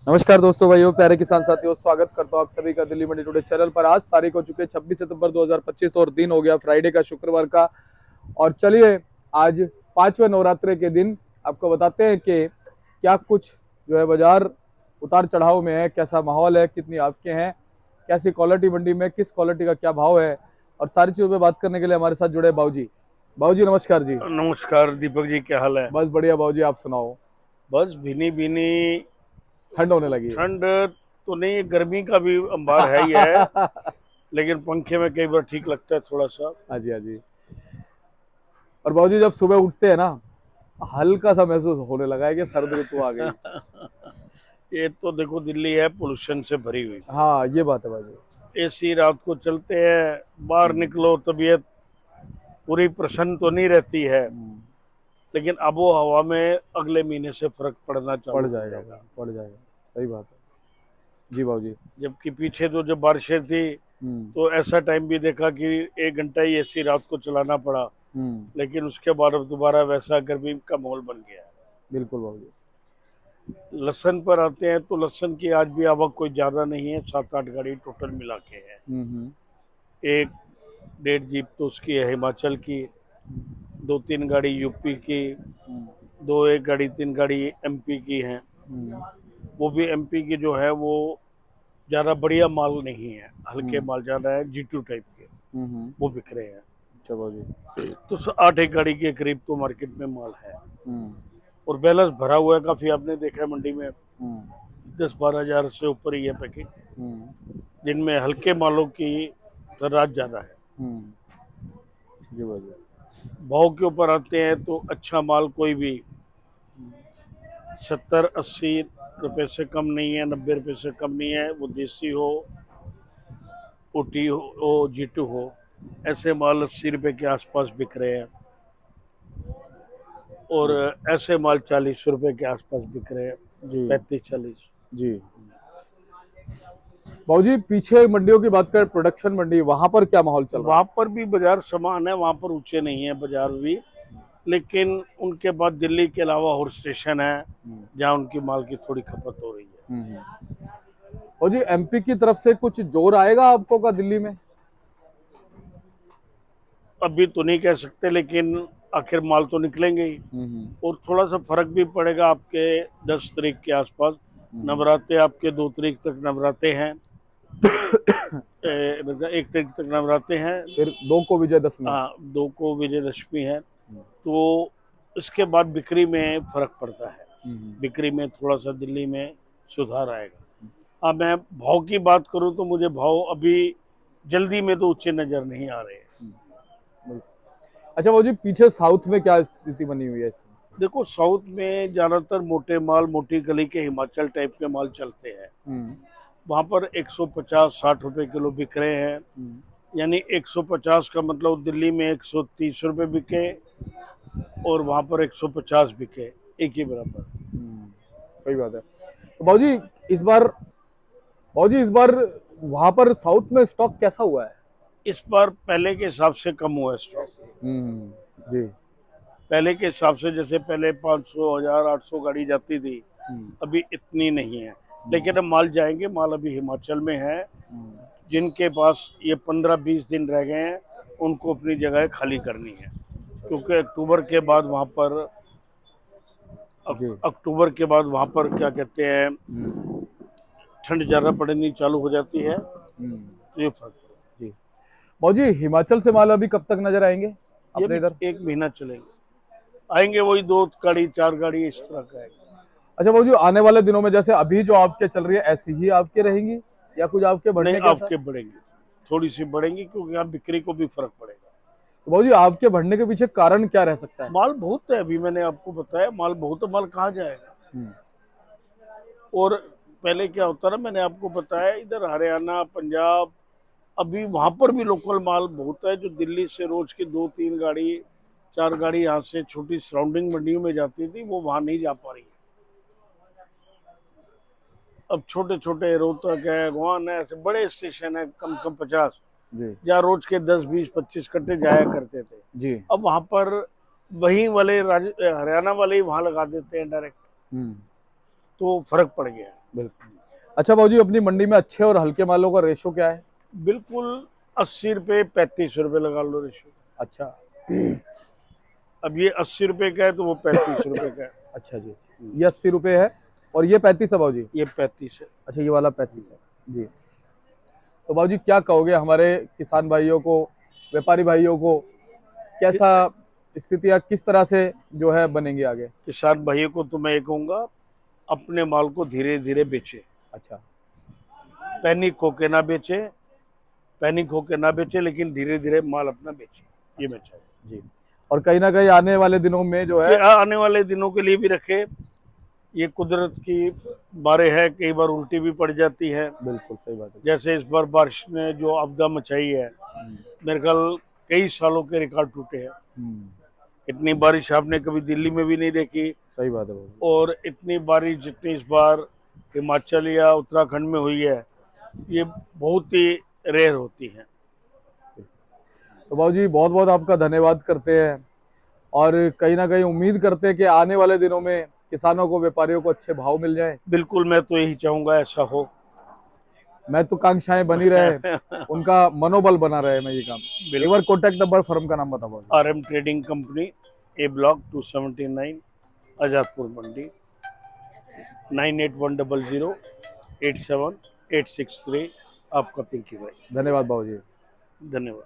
नमस्कार दोस्तों, भाइयों, प्यारे किसान साथियों, स्वागत करता हूं आप सभी का दिल्ली मंडी टुडे चैनल पर। आज तारीख हो चुकी है 26 सितंबर 2025 और दिन हो गया फ्राइडे का, शुक्रवार का। और चलिए आज पांचवें नवरात्रे के दिन आपको बताते हैं कि क्या कुछ जो है बाजार उतार चढ़ाव में है, कैसा माहौल है, कितनी आवकें हैं, कैसी क्वालिटी मंडी में, किस क्वालिटी का क्या भाव है, और सारी चीजों पे बात करने के लिए हमारे साथ जुड़े बाबूजी। बाबूजी नमस्कार जी। नमस्कार दीपक जी, क्या हाल है। बस बढ़िया बाबूजी, आप सुनाओ। बस भीनी भीनी ठंड होने लगी ठंड तो नहीं, गर्मी का भी अंबार है ही है। है। लेकिन पंखे में कई बार ठीक लगता है थोड़ा सा। हाँ जी, हाँ जी। और बाबूजी जब सुबह उठते हैं ना, हल्का सा महसूस होने लगा है कि सर्द ऋतु आ गई। ये तो देखो, दिल्ली है पोल्यूशन से भरी हुई। हाँ, ये बात है बाबूजी। एसी रात को चलते हैं, बाहर हम्म, निकलो तबीयत पूरी प्रसन्न तो नहीं रहती है। हम्म, लेकिन आबो हवा में अगले महीने से फर्क पड़ना पड़ चालू हो जाएगा जाएगा। बाबूजी, पड़ जाएगा। सही बात है जी बाबूजी। जबकि पीछे तो जब बारिशें थी हम्म, तो ऐसा टाइम भी देखा कि 1 घंटा ही एसी रात को चलाना पड़ा। हम्म, लेकिन उसके बाद अब दोबारा वैसा गर्मी का माहौल बन गया है। बिल्कुल बाबूजी। लहसन पर आते हैं तो लहसन की आज भी आवक कोई ज्यादा नहीं है, 7-8 गाड़ी टोटल मिला के है। हम्म, एक डेढ़ जीप तो उसकी है हिमाचल की, 2-3 गाड़ी यूपी की, हम्म, दो एक गाड़ी 3 गाड़ी एमपी की है। हम्म, वो भी एमपी की जो है वो ज्यादा बढ़िया माल नहीं है, हल्के हम्म, माल ज्यादा है, G2 टाइप के हम्म। वो बिक रहे हैं। अच्छा बाबूजी। तो 8 एक गाड़ी के करीब तो मार्केट में माल है। हम्म, और बैलेंस भरा हुआ है काफी, आपने देखा है मंडी में हम्म, 10-12 हजार से ऊपर ही है पैकेट, हम्म, जिनमें हल्के मालों की रात ज्यादा है। हम्म, जी बाबूजी। भाव के ऊपर आते हैं तो अच्छा माल कोई भी 70-80 रुपए से कम नहीं है, 90 रुपए से कम नहीं है। वो देसी हो, ओटी हो, G2 हो, ऐसे माल 80 रुपए के आसपास बिक रहे हैं। और जी, ऐसे माल 40 रुपए के आसपास बिक रहे हैं, जी, 35-40। जी बाबूजी, पीछे मंडियों की बात करें, प्रोडक्शन मंडी, वहां पर क्या माहौल चल रहा वहां पर भी बाजार समान है, वहां पर ऊंचे नहीं है बाजार भी। लेकिन उनके बाद दिल्ली के अलावा और स्टेशन है है? जहाँ उनकी माल की थोड़ी खपत हो रही है। हम्म। और जी एमपी की तरफ से कुछ जोर आएगा आपको का दिल्ली में? अभी तो नहीं कह सकते, लेकिन आखिर माल तो निकलेंगे ही। हम्म, और थोड़ा सा फर्क भी पड़ेगा आपके 10 तारीख के आसपास। हम्म, नवरात्रे आपके 2 तारीख तक नवरात्रे हैं, 1 तारीख तक नवरात्रे हैं। फिर 2 को विजयदशमी। हाँ, 2 को विजयदशमी है। तो इसके बाद बिक्री में फर्क पड़ता है। हम्म, बिक्री में थोड़ा सा दिल्ली में सुधार आएगा। हाँ, मैं भाव की बात करूं तो मुझे भाव अभी जल्दी में तो ऊंचे नजर नहीं आ रहे हैं। बिल्कुल। अच्छा बाबू जी, पीछे साउथ में क्या स्थिति बनी हुई है इसमें? देखो, साउथ में ज्यादातर मोटे माल, मोटी गली के हिमाचल टाइप के माल चलते हैं। हम्म, वहां पर 150-60 रुपए किलो बिक रहे हैं। हम्म, यानी 150 का मतलब दिल्ली में 130 रुपए बिके और वहां पर 150 बिके, एक ही बराबर। सही बात है। तो बाबूजी इस बार वहां पर साउथ में स्टॉक कैसा हुआ है? इस बार पहले के हिसाब से कम हुआ है स्टॉक। हम्म, जी, पहले के हिसाब से जैसे पहले 500, 1000, 800 गाड़ी जाती थी, हम्म, अभी इतनी नहीं है। हम्म, लेकिन अब माल जाएंगे, माल अभी हिमाचल में है। हम्म, जिनके पास ये 15-20 दिन रह गए हैं, उनको अपनी जगह खाली करनी है। क्योंकि अक्टूबर के बाद वहां पर, जी, अक्टूबर के बाद वहां पर क्या कहते हैं, हम्म, ठंड ज्यादा पड़नी चालू हो जाती है। हम्म, तो ये फर्क पड़ेगा। जी। बाबूजी हिमाचल से माल अभी कब तक नजर आएंगे ये अपने भी इधर? 1 महीना चलेंगे, आएंगे वही 2 गाड़ी 4 गाड़ी इस तरह का है। अच्छा बाबूजी, आने वाले दिनों में जैसे अभी जो आपके चल रही है ऐसी ही आपके रहेंगी, या कुछ आपके नहीं, बढ़ने के साथ? आपके बढ़ेंगे, थोड़ी सी बढ़ेंगी क्योंकि यहाँ बिक्री को भी फर्क पड़ेगा। तो बाबूजी आपके बढ़ने के पीछे कारण क्या रह सकता है? माल बहुत है, अभी मैंने आपको बताया माल बहुत है, माल कहाँ जाएगा। हम्म, और पहले क्या होता ना, मैंने आपको बताया इधर हरियाणा, पंजाब, अभी वहां पर भी लोकल माल बहुत है। जो दिल्ली से रोज की 2-3 गाड़ी 4 गाड़ी यहाँ से छोटी सराउंडिंग मंडियों में जाती थी, वो वहां नहीं जा पा रही है। अब छोटे छोटे रोहतक है, गोवान है, ऐसे बड़े स्टेशन है, कम से कम 50, जी, जहाँ रोज के 10-20-25 कट्टे जाया करते थे। जी, अब वहां पर वहीं वाले हरियाणा वाले ही वहां लगा देते हैं डायरेक्ट। हम्म, तो फर्क पड़ गया है। बिल्कुल। अच्छा भाजी, अपनी मंडी में अच्छे और हल्के मालों का रेशो क्या है? बिल्कुल 80 रुपये 35 रुपये लगा लो रेशो। अच्छा। अब ये 80 रुपये का है तो वो 35 रुपये का है। अच्छा जी, अच्छा, ये 80 रुपये है और ये 35 है भाजी। ये 35 है। अच्छा, ये वाला 35 है जी। तो भाजी क्या कहोगे हमारे किसान भाइयों को, व्यापारी भाइयों को, कैसा स्थितियां किस तरह से जो है बनेंगी आगे? किसान भाइयों को तो मैं ये कहूंगा, अपने माल को धीरे धीरे बेचे, अच्छा पैनिक होके ना बेचे, पैनिक होके ना बेचे, लेकिन धीरे धीरे माल अपना बेचे, ये मैं चाहूँ। जी। और कहीं ना कहीं आने वाले दिनों में जो कि है, आने वाले दिनों के लिए भी रखे। ये कुदरत की बारें है, कई बार उल्टी भी पड़ जाती है। बिल्कुल सही बात है। जैसे इस बार बारिश ने जो आपदा मचाई है, मेरे ख्याल कई सालों के रिकॉर्ड टूटे हैं। इतनी बारिश आपने कभी दिल्ली में भी नहीं देखी, सही बात है भाजी। और इतनी बारिश जितनी इस बार हिमाचल या उत्तराखंड में हुई है, ये बहुत ही रेयर होती है। तो बाबूजी बहुत बहुत आपका धन्यवाद करते हैं, और कहीं ना कहीं उम्मीद करते हैं कि आने वाले दिनों में किसानों को, व्यापारियों को अच्छे भाव मिल जाए। बिल्कुल, मैं तो यही चाहूंगा ऐसा हो। महत्वाकांक्षाएं बनी रहे, उनका मनोबल बना रहे। मैं ये काम, एक बार कॉन्टैक्ट नंबर फर्म का नाम बताओ भाजी। RM ट्रेडिंग कंपनी, ए ब्लॉक 279, आजादपुर मंडी, 9810087863। आपका पिंकी भाई। धन्यवाद बाबूजी। धन्यवाद।